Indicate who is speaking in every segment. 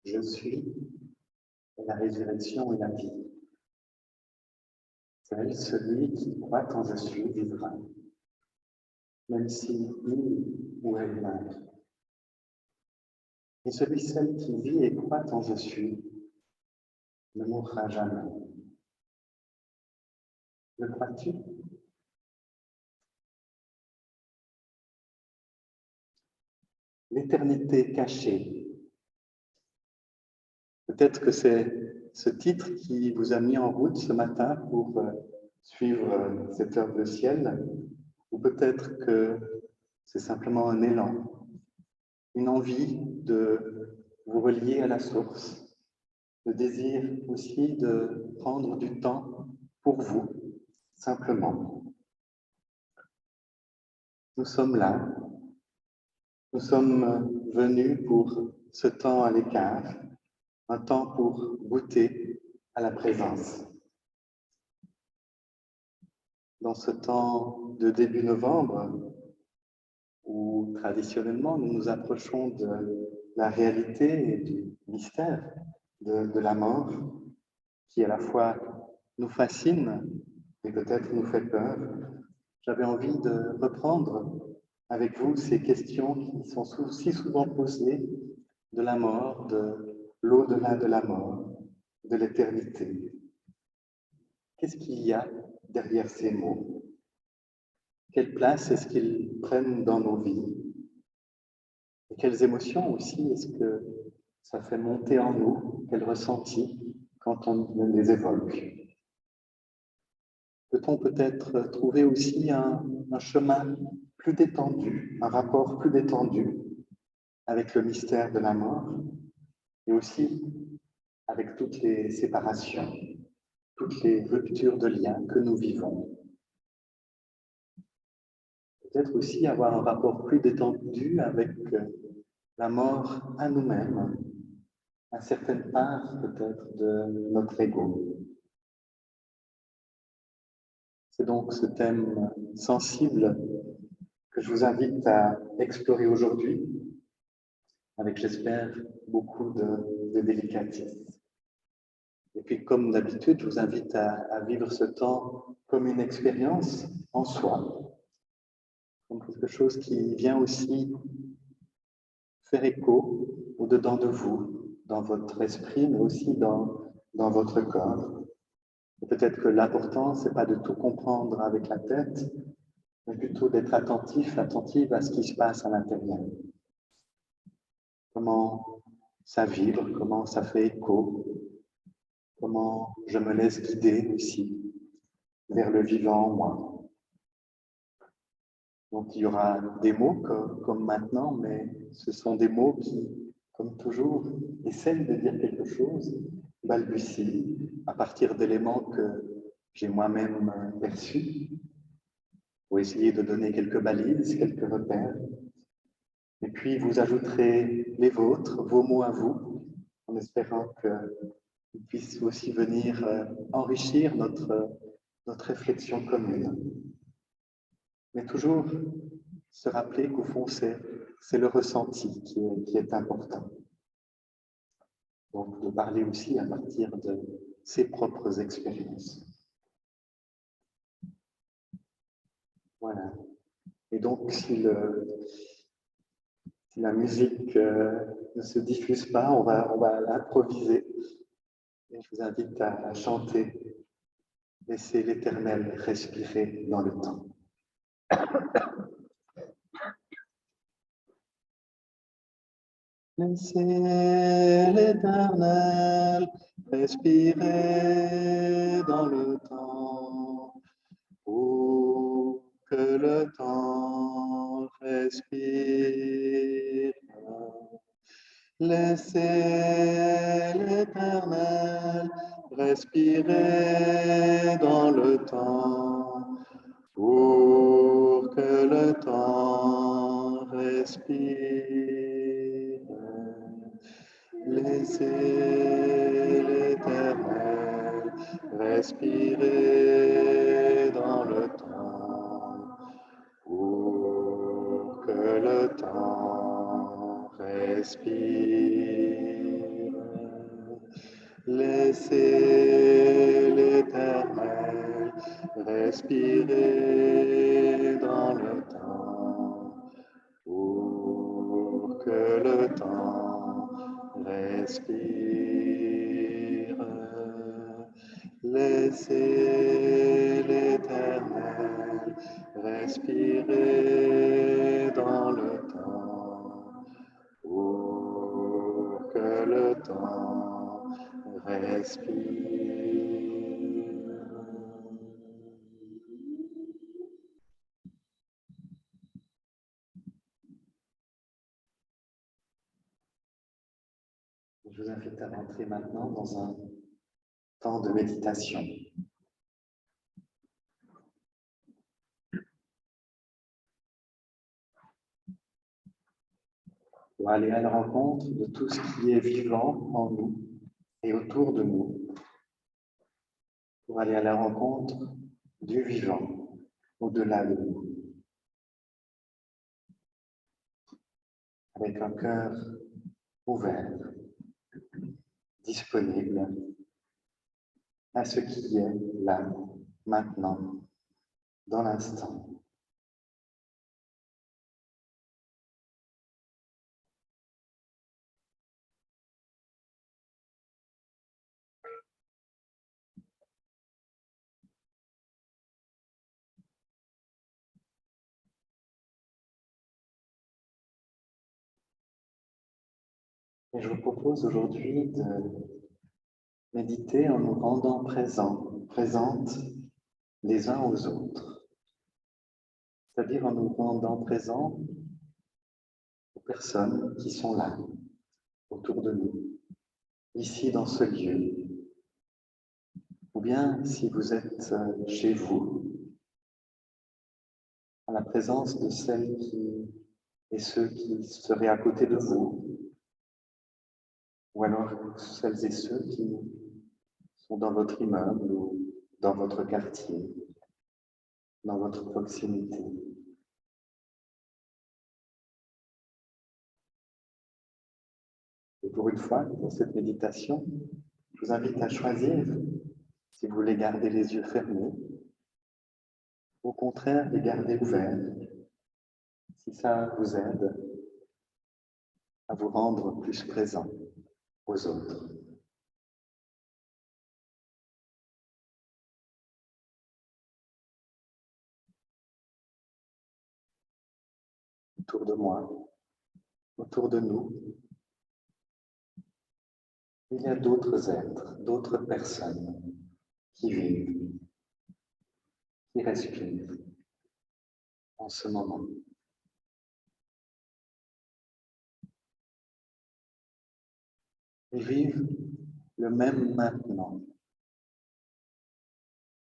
Speaker 1: Je suis la résurrection et la vie. Seul celui qui croit en je suis vivra, même si il ou elle meurt. Et seul qui vit et croit en je suis ne mourra jamais. Le crois-tu? L'éternité cachée. Peut-être que c'est ce titre qui vous a mis en route ce matin pour suivre cette heure de ciel, ou peut-être que c'est simplement un élan, une envie de vous relier à la source, le désir aussi de prendre du temps pour vous, simplement. Nous sommes là, nous sommes venus pour ce temps à l'écart, un temps pour goûter à la présence. Dans ce temps de début novembre, où traditionnellement nous nous approchons de la réalité et du mystère de la mort, qui à la fois nous fascine et peut-être nous fait peur, j'avais envie de reprendre avec vous ces questions qui sont si souvent posées de la mort, de l'au-delà de la mort, de l'éternité. Qu'est-ce qu'il y a derrière ces mots? Quelle place est-ce qu'ils prennent dans nos vies? Et quelles émotions aussi est-ce que ça fait monter en nous? Quels ressentis quand on les évoque? Peut-on peut-être trouver aussi un chemin plus détendu, un rapport plus détendu avec le mystère de la mort et aussi avec toutes les séparations, toutes les ruptures de liens que nous vivons? Peut-être aussi avoir un rapport plus détendu avec la mort à nous-mêmes, à certaines parts peut-être de notre ego. C'est donc ce thème sensible que je vous invite à explorer aujourd'hui, avec, j'espère, beaucoup de délicatesse. Et puis, comme d'habitude, je vous invite à vivre ce temps comme une expérience en soi, comme quelque chose qui vient aussi faire écho au-dedans de vous, dans votre esprit, mais aussi dans votre corps. Et peut-être que l'important, c'est pas de tout comprendre avec la tête, mais plutôt d'être attentive à ce qui se passe à l'intérieur. Comment ça vibre, comment ça fait écho, comment je me laisse guider aussi vers le vivant en moi. Donc il y aura des mots comme maintenant, mais ce sont des mots qui, comme toujours, essaient de dire quelque chose, balbutient à partir d'éléments que j'ai moi-même perçus, pour essayer de donner quelques balises, quelques repères. Et puis vous ajouterez les vôtres, vos mots à vous, en espérant qu'ils puissent aussi venir enrichir notre réflexion commune. Mais toujours se rappeler qu'au fond, c'est le ressenti qui est important. Donc, de parler aussi à partir de ses propres expériences. Voilà. Et donc, si la musique ne se diffuse pas, on va l'improviser. Et je vous invite à chanter. Laissez l'Éternel respirer dans le temps. Laissez l'Éternel respirer dans le temps, pour que le temps respire. Laissez l'Éternel respirer dans le temps, pour que le temps respire. Laissez l'Éternel respirer dans le temps, pour que le temps respire. Laissez l'Éternel respirer dans le temps, pour que le temps respire. Laissez l'Éternel respirer dans le temps, pour que le temps respire. Je vous invite à rentrer maintenant dans un temps de méditation. Pour aller à la rencontre de tout ce qui est vivant en nous et autour de nous. Pour aller à la rencontre du vivant au-delà de nous. Avec un cœur ouvert, disponible à ce qui est là, maintenant, dans l'instant. Et je vous propose aujourd'hui de méditer en nous rendant présentes les uns aux autres. C'est-à-dire en nous rendant présents aux personnes qui sont là, autour de nous, ici dans ce lieu. Ou bien, si vous êtes chez vous, à la présence de celles et ceux qui seraient à côté de vous, ou alors celles et ceux qui sont dans votre immeuble ou dans votre quartier, dans votre proximité. Et pour une fois, dans cette méditation, je vous invite à choisir, si vous voulez garder les yeux fermés, au contraire, les garder ouverts, si ça vous aide à vous rendre plus présent aux autres. Autour de moi, autour de nous, il y a d'autres êtres, d'autres personnes qui vivent, qui respirent en ce moment. Ils vivent le même maintenant,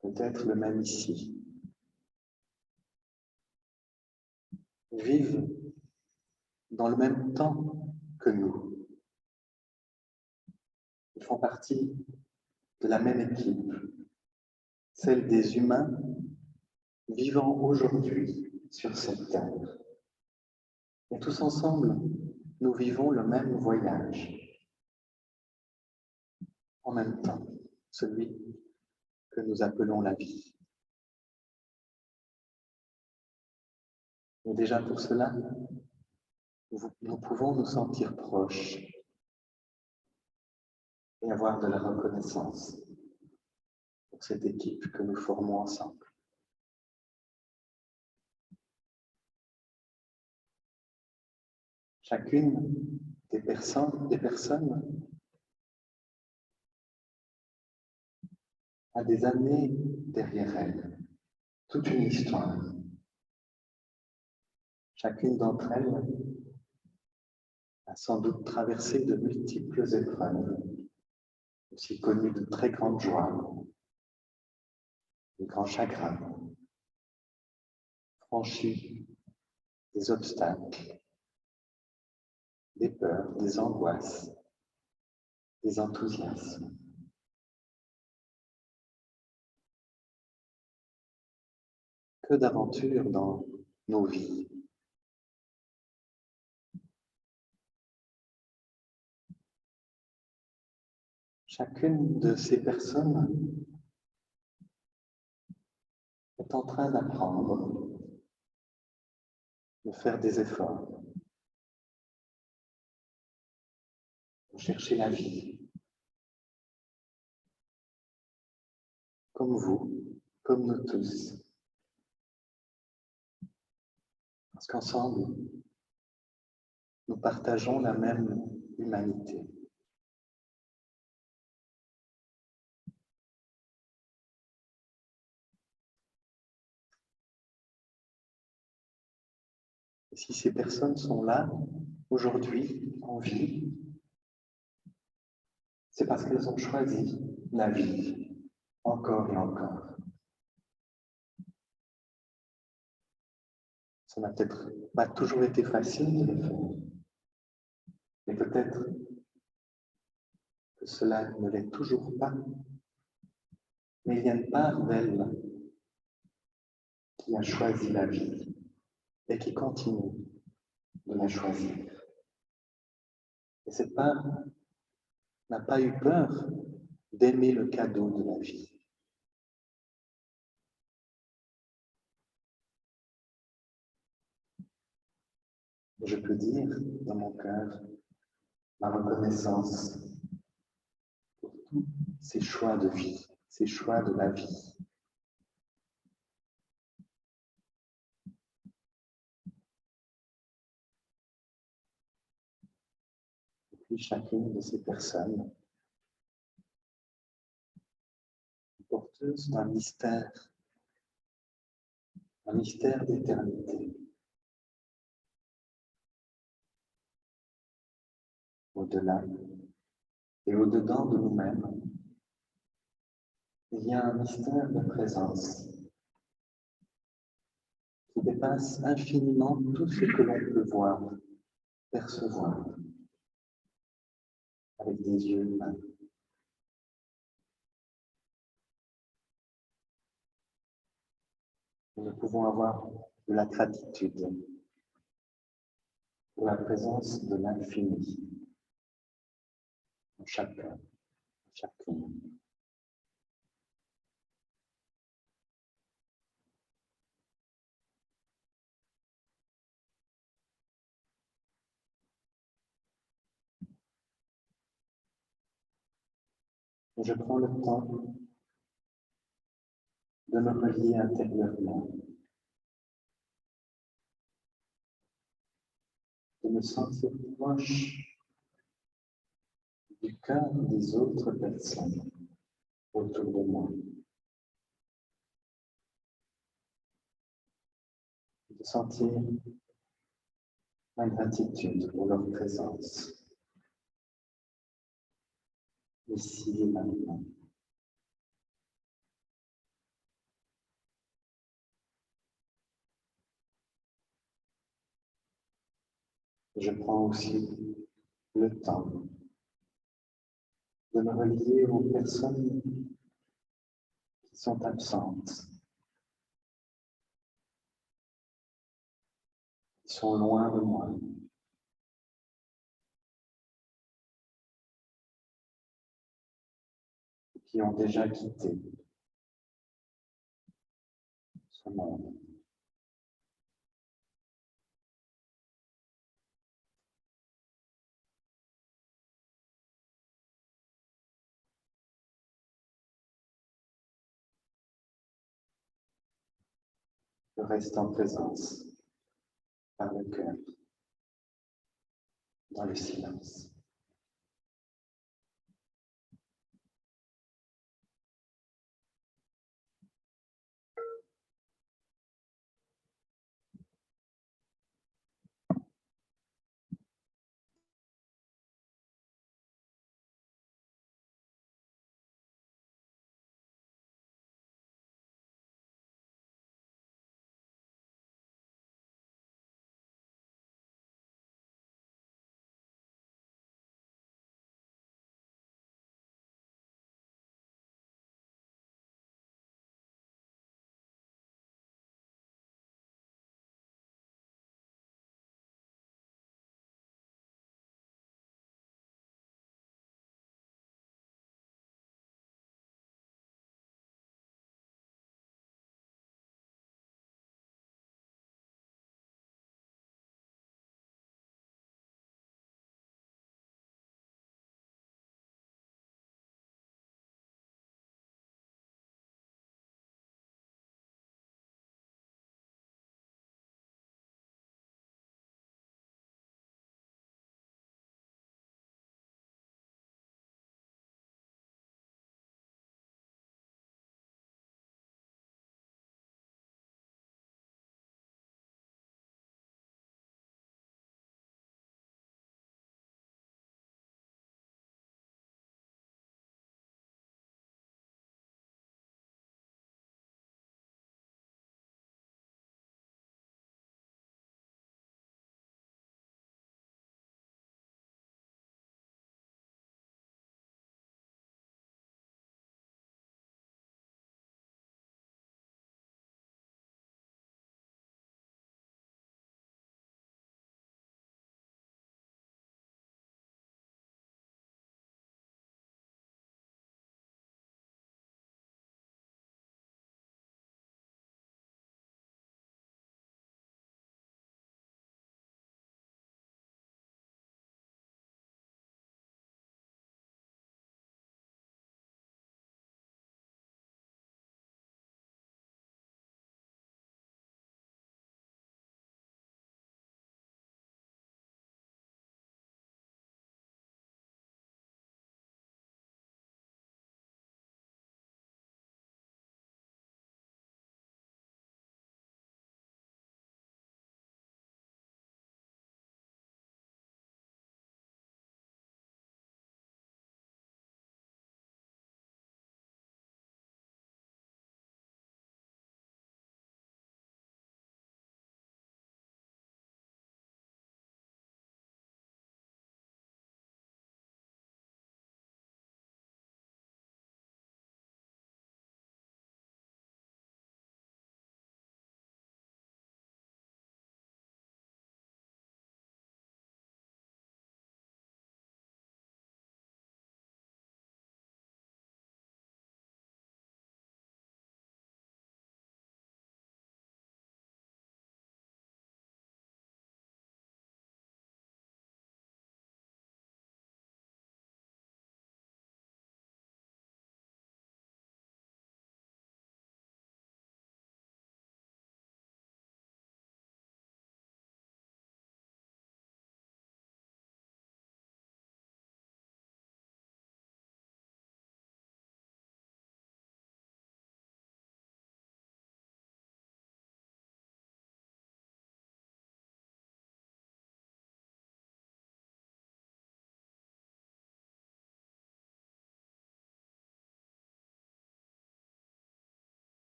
Speaker 1: peut-être le même ici. Ils vivent dans le même temps que nous. Ils font partie de la même équipe, celle des humains vivant aujourd'hui sur cette terre. Et tous ensemble, nous vivons le même voyage, en même temps, celui que nous appelons la vie. Et déjà pour cela, nous pouvons nous sentir proches et avoir de la reconnaissance pour cette équipe que nous formons ensemble. Chacune des personnes a des années derrière elle, toute une histoire. Chacune d'entre elles a sans doute traversé de multiples épreuves, aussi connu de très grandes joies, de grands chagrins, franchi des obstacles, des peurs, des angoisses, des enthousiasmes. Que d'aventures dans nos vies. Chacune de ces personnes est en train d'apprendre, de faire des efforts pour chercher la vie, comme vous, comme nous tous. Parce qu'ensemble, nous partageons la même humanité. Et si ces personnes sont là, aujourd'hui, en vie, c'est parce qu'elles ont choisi la vie, encore et encore. Ça n'a peut-être pas toujours été facile de le faire, mais peut-être que cela ne l'est toujours pas. Mais il y a une part d'elle qui a choisi la vie et qui continue de la choisir. Et cette part n'a pas eu peur d'aimer le cadeau de la vie. Je peux dire dans mon cœur ma reconnaissance pour tous ces choix de vie, ces choix de la vie. Et puis chacune de ces personnes est porteuse d'un mystère d'éternité. Au-delà et au-dedans de nous-mêmes, il y a un mystère de présence qui dépasse infiniment tout ce que l'on peut voir, percevoir avec des yeux humains. Nous pouvons avoir de la gratitude pour la présence de l'infini en chacun, chacune. Et je prends le temps de me relier intérieurement, de me sentir proche du cœur des autres personnes autour de moi, de sentir ma gratitude pour leur présence, ici et maintenant. Je prends aussi le temps de me relier aux personnes qui sont absentes, qui sont loin de moi, qui ont déjà quitté ce monde. Je reste en présence, par le cœur, dans le silence.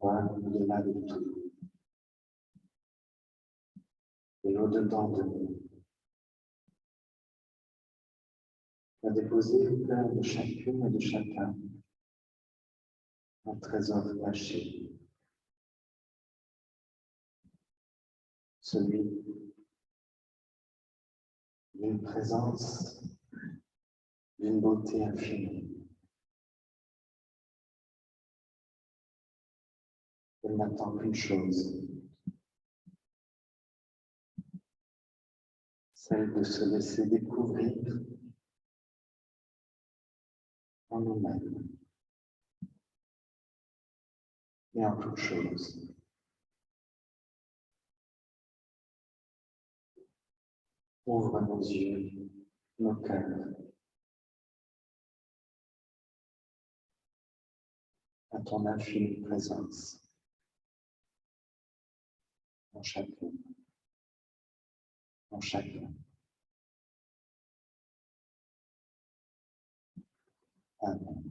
Speaker 1: toi, au-delà de tout, et au-dedans de nous, à déposer au cœur de chacune et de chacun un trésor caché, celui d'une présence, d'une beauté infinie. Elle n'attend qu'une chose, celle de se laisser découvrir en nous-mêmes et en toute chose. Ouvre nos yeux, nos cœurs, à ton infinie présence en chacun, en chacun. Amen.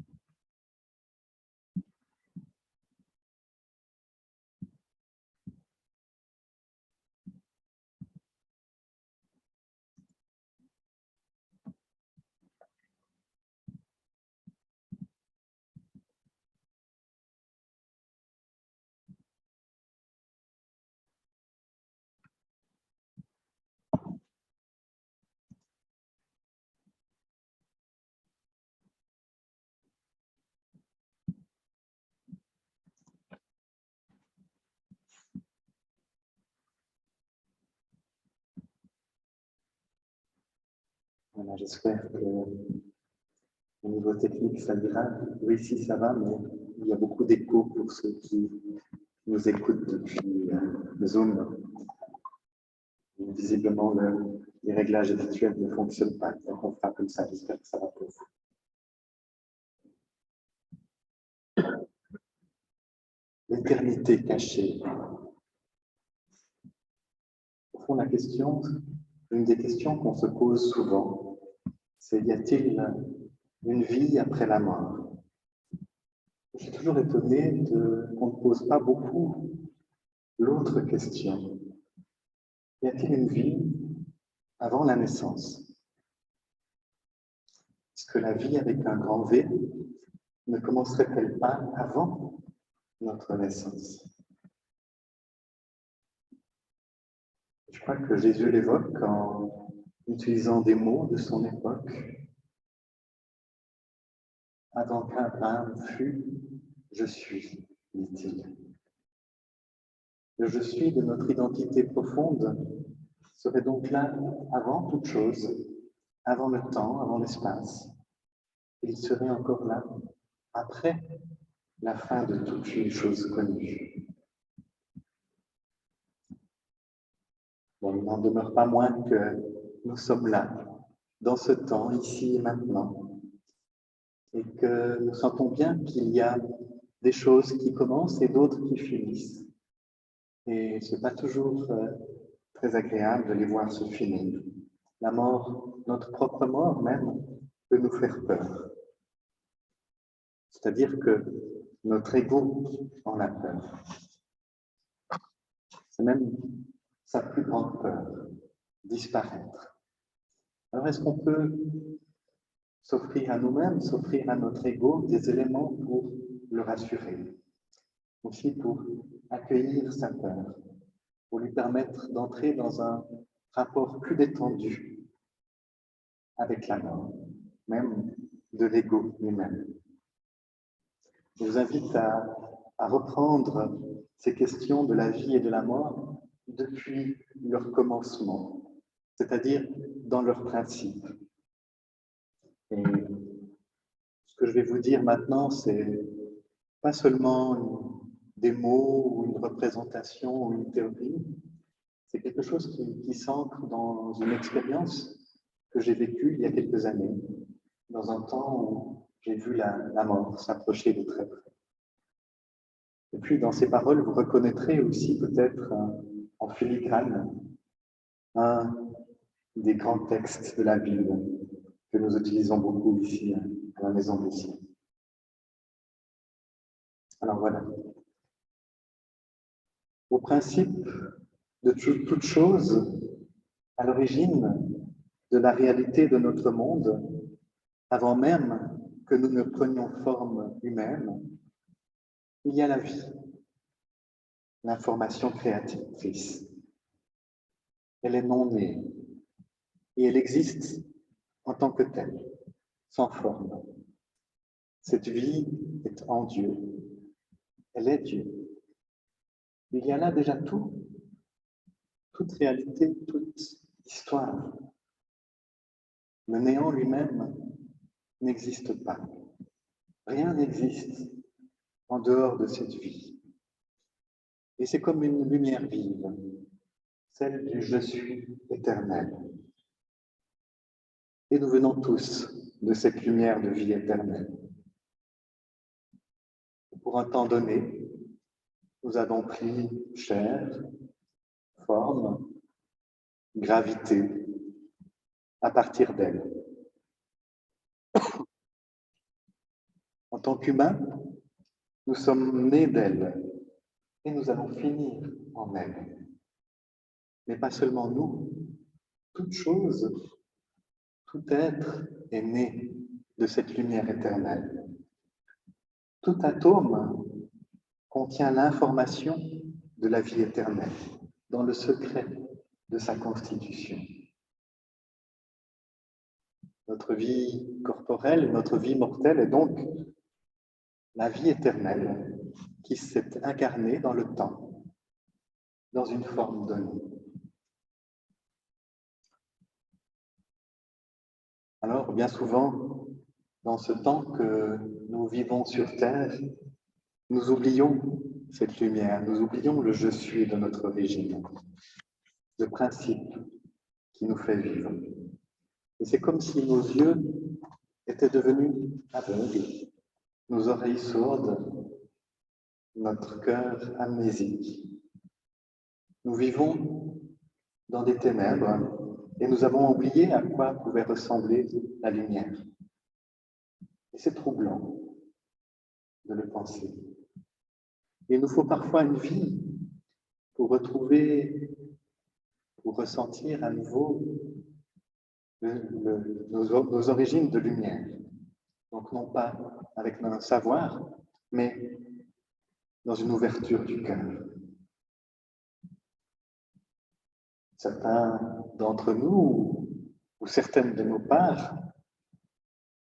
Speaker 1: Voilà, j'espère que au niveau technique, ça ira. Oui, si ça va, mais il y a beaucoup d'écho pour ceux qui nous écoutent depuis Zoom. Visiblement, les réglages habituels ne fonctionnent pas. Donc, on fera comme ça. J'espère que ça va pour vous. L'éternité cachée. Au fond, la question, une des questions qu'on se pose souvent, c'est y a-t-il une vie après la mort? Je suis toujours étonné qu'on ne pose pas beaucoup l'autre question. Y a-t-il une vie avant la naissance? Est-ce que la vie avec un grand V ne commencerait-elle pas avant notre naissance? Je crois que Jésus l'évoque en utilisant des mots de son époque. Avant qu'Abraham fût, je suis, dit-il. Le je suis de notre identité profonde serait donc là avant toute chose, avant le temps, avant l'espace. Il serait encore là après la fin de toutes les choses connues. Bon, il n'en demeure pas moins que nous sommes là, dans ce temps, ici et maintenant, et que nous sentons bien qu'il y a des choses qui commencent et d'autres qui finissent. Et ce n'est pas toujours très agréable de les voir se finir. La mort, notre propre mort même, peut nous faire peur. C'est-à-dire que notre ego en a peur. C'est même sa plus grande peur, disparaître. Alors est-ce qu'on peut s'offrir à nous-mêmes, s'offrir à notre ego des éléments pour le rassurer, aussi pour accueillir sa peur, pour lui permettre d'entrer dans un rapport plus détendu avec la mort, même de l'ego lui-même. Je vous invite à reprendre ces questions de la vie et de la mort depuis leur commencement, c'est-à-dire dans leur principe. Et ce que je vais vous dire maintenant, c'est pas seulement des mots ou une représentation ou une théorie, c'est quelque chose qui s'ancre dans une expérience que j'ai vécue il y a quelques années, dans un temps où j'ai vu la mort s'approcher de très près. Et puis, dans ces paroles, vous reconnaîtrez aussi peut-être en filigrane un des grands textes de la Bible que nous utilisons beaucoup ici à la Maison des Cieux. Alors voilà, au principe de toute chose, à l'origine de la réalité de notre monde, avant même que nous ne prenions forme humaine, il y a la vie, l'information créatrice. Elle est non née et elle existe en tant que telle, sans forme. Cette vie est en Dieu, elle est Dieu. Il y a là déjà tout, toute réalité, toute histoire. Le néant lui-même n'existe pas. Rien n'existe en dehors de cette vie. Et c'est comme une lumière vive, celle du je suis éternel. Et nous venons tous de cette lumière de vie éternelle. Pour un temps donné, nous avons pris chair, forme, gravité à partir d'elle. En tant qu'humains, nous sommes nés d'elle et nous allons finir en elle. Mais pas seulement nous, toute chose, tout être est né de cette lumière éternelle. Tout atome contient l'information de la vie éternelle, dans le secret de sa constitution. Notre vie corporelle, notre vie mortelle est donc la vie éternelle qui s'est incarnée dans le temps, dans une forme donnée. Alors, bien souvent, dans ce temps que nous vivons sur Terre, nous oublions cette lumière, nous oublions le je suis de notre origine, le principe qui nous fait vivre. Et c'est comme si nos yeux étaient devenus aveugles, nos oreilles sourdes, notre cœur amnésique. Nous vivons dans des ténèbres et nous avons oublié à quoi pouvait ressembler la lumière. Et c'est troublant de le penser. Il nous faut parfois une vie pour retrouver, pour ressentir à nouveau nos origines de lumière. Donc non pas avec un savoir, mais dans une ouverture du cœur. Certains d'entre nous, ou certaines de nos parts,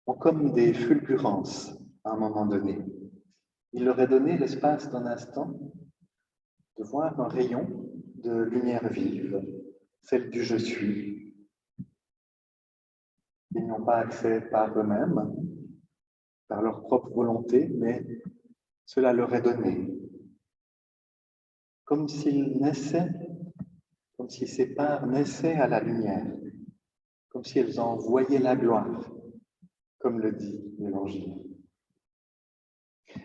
Speaker 1: ont comme des fulgurances à un moment donné. Il leur est donné l'espace d'un instant de voir un rayon de lumière vive, celle du je suis. Ils n'y ont pas accès par eux-mêmes, par leur propre volonté, mais cela leur est donné. Comme s'ils naissaient, comme si ces parts naissaient à la lumière, comme si elles en voyaient la gloire, comme le dit l'Évangile.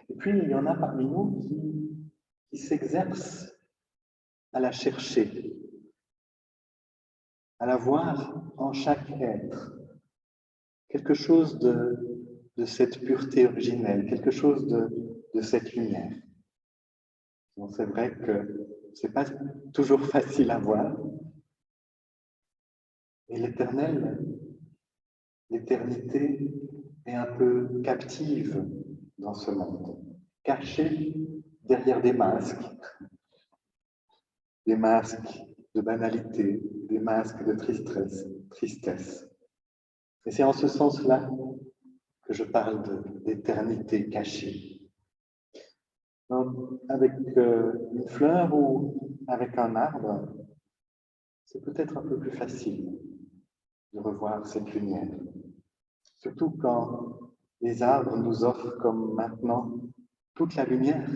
Speaker 1: Et puis, il y en a parmi nous qui s'exercent à la chercher, à la voir en chaque être, quelque chose de cette pureté originelle, quelque chose de cette lumière. Donc, c'est vrai que ce n'est pas toujours facile à voir. Et l'éternel, l'éternité est un peu captive dans ce monde, cachée derrière des masques de banalité, des masques de tristesse. Et c'est en ce sens-là que je parle d'éternité cachée. Donc, avec une fleur ou avec un arbre, c'est peut-être un peu plus facile de revoir cette lumière. Surtout quand les arbres nous offrent comme maintenant toute la lumière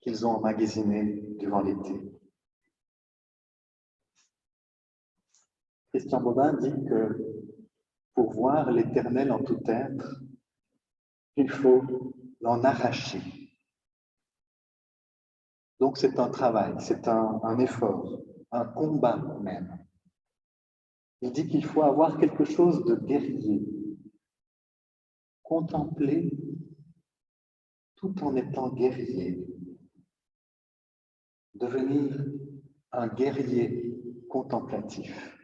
Speaker 1: qu'ils ont emmagasinée durant l'été. Christian Bobin dit que pour voir l'éternel en tout être, il faut l'en arracher. Donc c'est un travail, c'est un effort, un combat même. Il dit qu'il faut avoir quelque chose de guerrier, contempler tout en étant guerrier. devenir un guerrier contemplatif.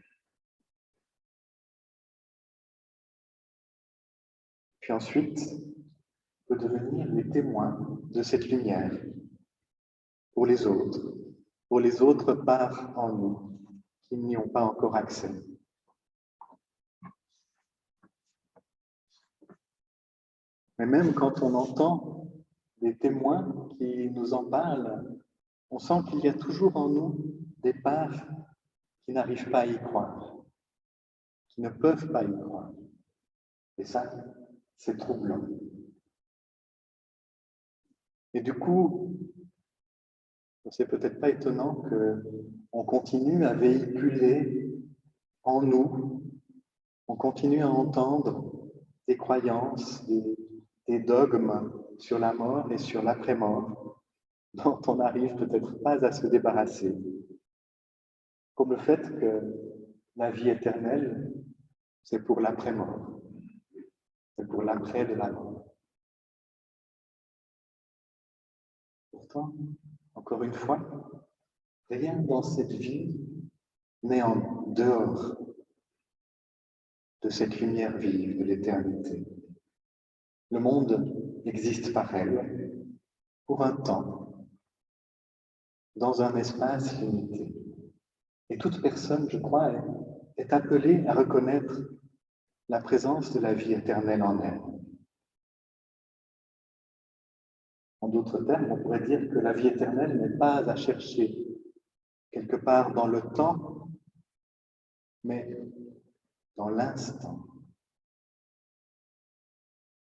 Speaker 1: Puis ensuite, on peut devenir les témoins de cette lumière pour les autres par en nous, qui n'y ont pas encore accès. Mais même quand on entend des témoins qui nous en parlent, on sent qu'il y a toujours en nous des parts qui n'arrivent pas à y croire, qui ne peuvent pas y croire. Et ça, c'est troublant. Et du coup, c'est peut-être pas étonnant qu'on continue à véhiculer en nous, on continue à entendre des croyances, des dogmes sur la mort et sur l'après-mort, dont on n'arrive peut-être pas à se débarrasser. Comme le fait que la vie éternelle, c'est pour l'après-mort, c'est pour l'après de la mort. Pourtant, encore une fois, rien dans cette vie n'est en dehors de cette lumière vive de l'éternité. Le monde existe par elle, pour un temps, dans un espace limité. Et toute personne, je crois, est appelée à reconnaître la présence de la vie éternelle en elle. En d'autres termes, on pourrait dire que la vie éternelle n'est pas à chercher quelque part dans le temps, mais dans l'instant.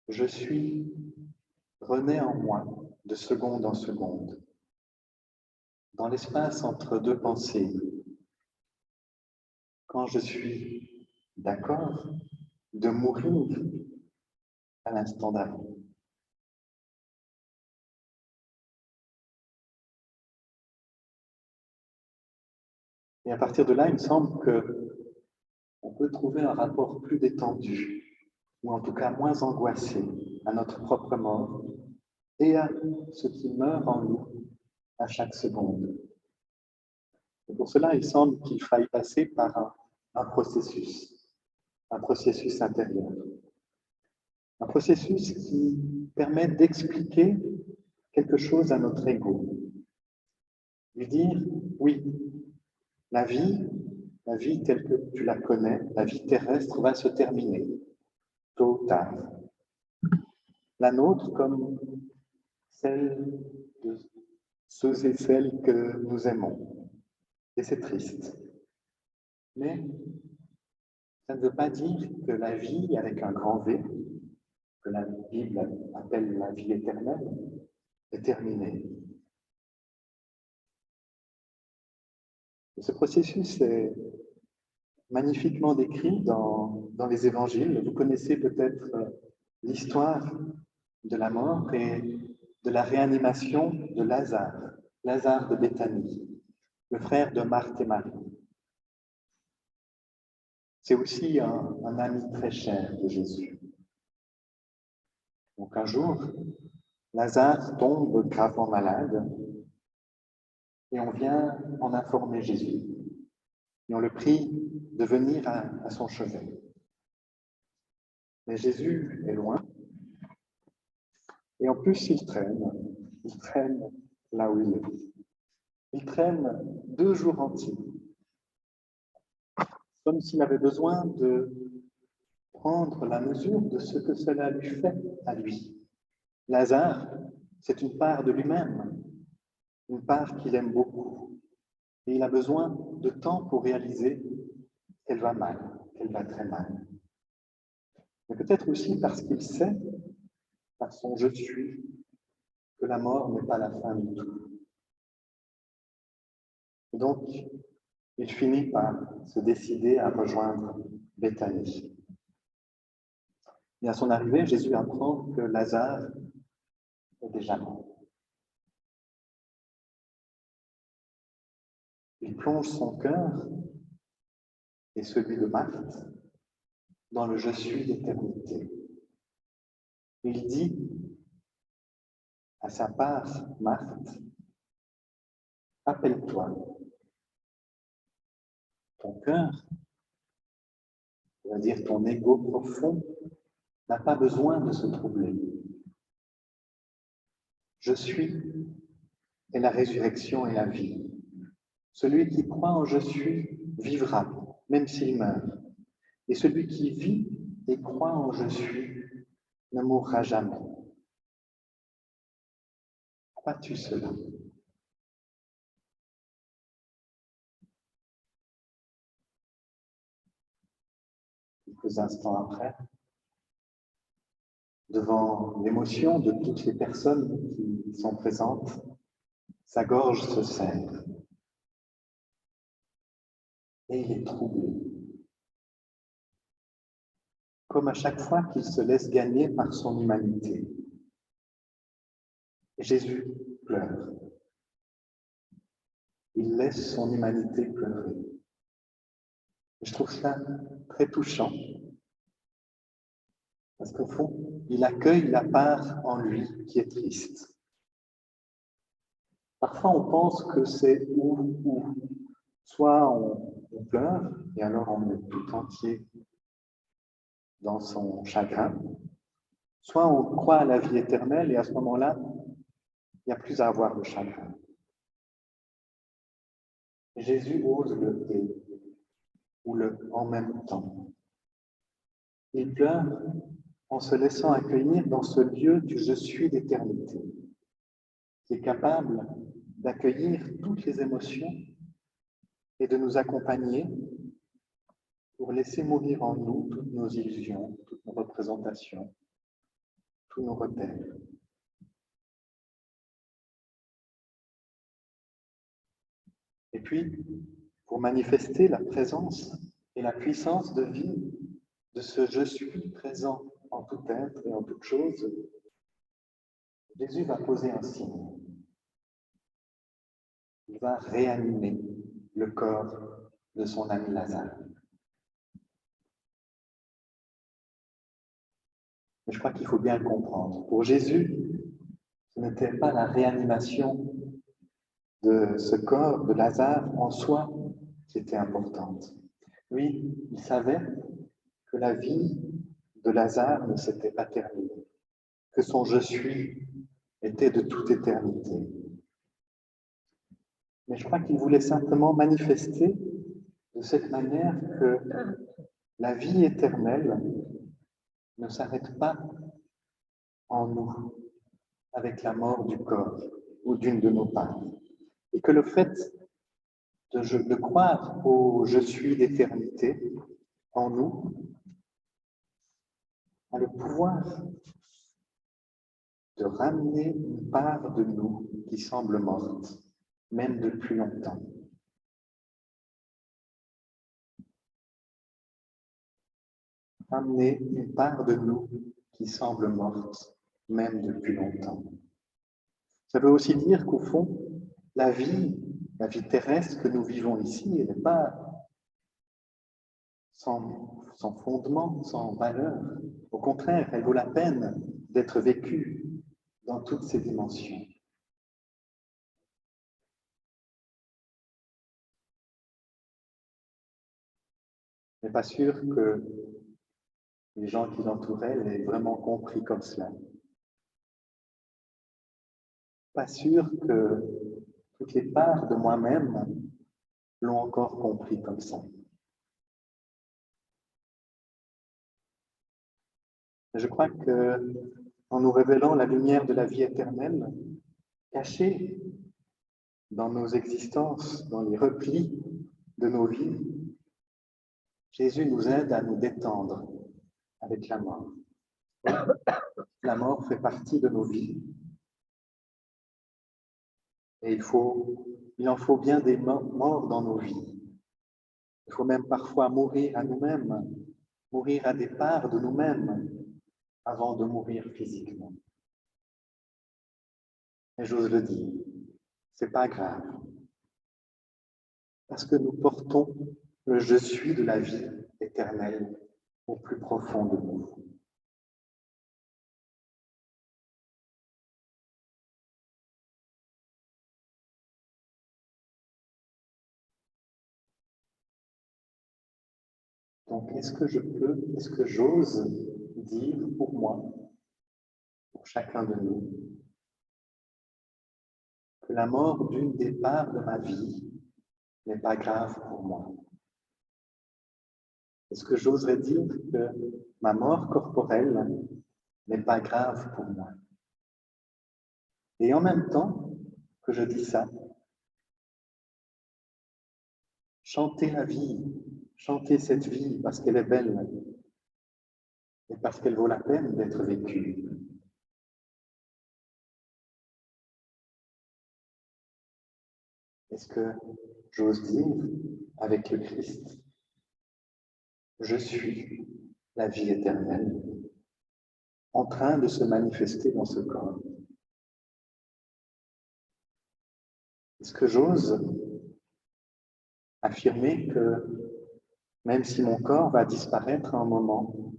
Speaker 1: Je suis renaît en moi de seconde en seconde, dans l'espace entre deux pensées. Quand je suis d'accord de mourir à l'instant d'avant. Et à partir de là, il me semble qu'on peut trouver un rapport plus détendu, ou en tout cas moins angoissé, à notre propre mort et à ce qui meurt en nous à chaque seconde. Et pour cela, il semble qu'il faille passer par un processus intérieur. Un processus qui permet d'expliquer quelque chose à notre ego. Lui dire, oui, la vie telle que tu la connais, la vie terrestre va se terminer, tôt ou tard. La nôtre comme celle de ceux et celles que nous aimons. Et c'est triste. Mais ça ne veut pas dire que la vie avec un grand V, que la Bible appelle la vie éternelle, est terminée. Et ce processus est magnifiquement décrit dans les évangiles. Vous connaissez peut-être l'histoire de la mort et de la réanimation de Lazare de Béthanie, le frère de Marthe et Marie. C'est aussi un ami très cher de Jésus. Donc un jour, Lazare tombe gravement malade et on vient en informer Jésus. Et on le prie de venir à son chevet. Mais Jésus est loin. Et en plus, il traîne là où il est. Il traîne 2 jours entiers. Comme s'il avait besoin de prendre la mesure de ce que cela lui fait à lui. Lazare, c'est une part de lui-même, une part qu'il aime beaucoup. Et il a besoin de temps pour réaliser qu'elle va mal, qu'elle va très mal. Mais peut-être aussi parce qu'il sait, par son je suis, que la mort n'est pas la fin du tout. Et donc, il finit par se décider à rejoindre Béthanie. Et à son arrivée, Jésus apprend que Lazare est déjà mort. Il plonge son cœur et celui de Marthe dans le je suis d'éternité. Il dit à sa part, Marthe, Rappelle-toi, ton cœur, c'est-à-dire ton ego profond, n'a pas besoin de se troubler. Je suis est la résurrection et la vie. Celui qui croit en je suis vivra, même s'il meurt. Et celui qui vit et croit en je suis ne mourra jamais. Crois-tu cela? Quelques instants après, devant l'émotion de toutes les personnes qui sont présentes, sa gorge se serre et il est troublé. Comme à chaque fois qu'il se laisse gagner par son humanité. Jésus pleure. Il laisse son humanité pleurer. Je trouve ça très touchant, parce qu'au fond, il accueille la part en lui qui est triste. Parfois, on pense que c'est ou. Soit on pleure, et alors on est tout entier dans son chagrin, soit on croit à la vie éternelle, et à ce moment-là, il n'y a plus à avoir de chagrin. Jésus ose le et ou le en même temps. Il pleure en se laissant accueillir dans ce lieu du je suis d'éternité, qui est capable d'accueillir toutes les émotions et de nous accompagner pour laisser mourir en nous toutes nos illusions, toutes nos représentations, tous nos repères. Et puis, pour manifester la présence et la puissance de vie de ce je suis présent en tout être et en toute chose, Jésus va poser un signe. Il va réanimer le corps de son ami Lazare. Mais je crois qu'il faut bien le comprendre. Pour Jésus, ce n'était pas la réanimation de ce corps de Lazare en soi qui était importante. Lui, il savait que la vie de Lazare ne s'était pas terminée, que son je suis était de toute éternité. Mais je crois qu'il voulait simplement manifester de cette manière que la vie éternelle ne s'arrête pas en nous avec la mort du corps ou d'une de nos parts. Et que le fait de croire au je suis d'éternité en nous a le pouvoir de ramener une part de nous qui semble morte, même depuis longtemps. Ramener une part de nous qui semble morte, même depuis longtemps. Ça veut aussi dire qu'au fond, la vie terrestre que nous vivons ici, elle n'est pas sans fondement, sans valeur. Au contraire, elle vaut la peine d'être vécue dans toutes ses dimensions. Je n'ai pas sûr que les gens qui l'entouraient l'aient vraiment compris comme cela. Pas sûr que toutes les parts de moi-même l'ont encore compris comme ça. Je crois que, en nous révélant la lumière de la vie éternelle, cachée dans nos existences, dans les replis de nos vies, Jésus nous aide à nous détendre avec la mort. La mort fait partie de nos vies et il en faut bien des morts dans nos vies. Il faut même parfois mourir à nous-mêmes, mourir à des parts de nous-mêmes avant de mourir physiquement. Et j'ose le dire, c'est pas grave. Parce que nous portons le je suis de la vie éternelle au plus profond de nous. est-ce que je peux, est-ce que j'ose dire pour moi, pour chacun de nous, que la mort d'une des parts de ma vie n'est pas grave pour moi? Est-ce que j'oserais dire que ma mort corporelle n'est pas grave pour moi? Et en même temps que je dis ça, chanter la vie, chanter cette vie parce qu'elle est belle et parce qu'elle vaut la peine d'être vécue. Est-ce que j'ose dire avec le Christ, je suis la vie éternelle en train de se manifester dans ce corps? Est-ce que j'ose affirmer que même si mon corps va disparaître à un moment,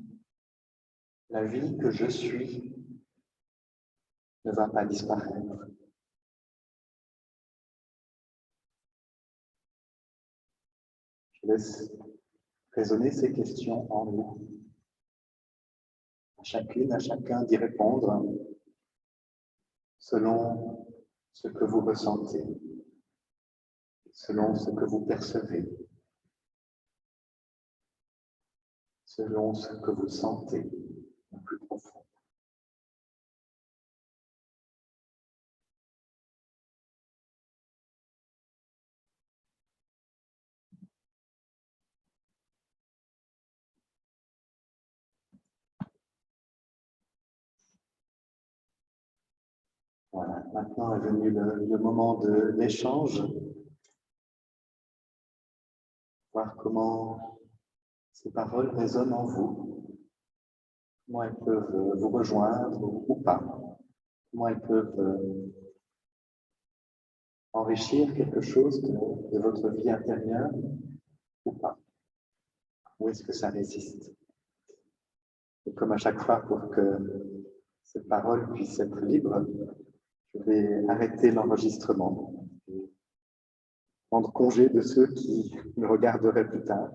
Speaker 1: la vie que je suis ne va pas disparaître? Je laisse résonner ces questions en nous. À chacune, à chacun d'y répondre selon ce que vous ressentez, selon ce que vous percevez, selon ce que vous sentez au plus profond. Voilà, maintenant est venu le moment de l'échange, voir comment ces paroles résonnent en vous, comment elles peuvent vous rejoindre ou pas, comment elles peuvent enrichir quelque chose de votre vie intérieure ou pas. Où est-ce que ça résiste? Et comme à chaque fois, pour que cette parole puisse être libre, je vais arrêter l'enregistrement et prendre congé de ceux qui me regarderaient plus tard.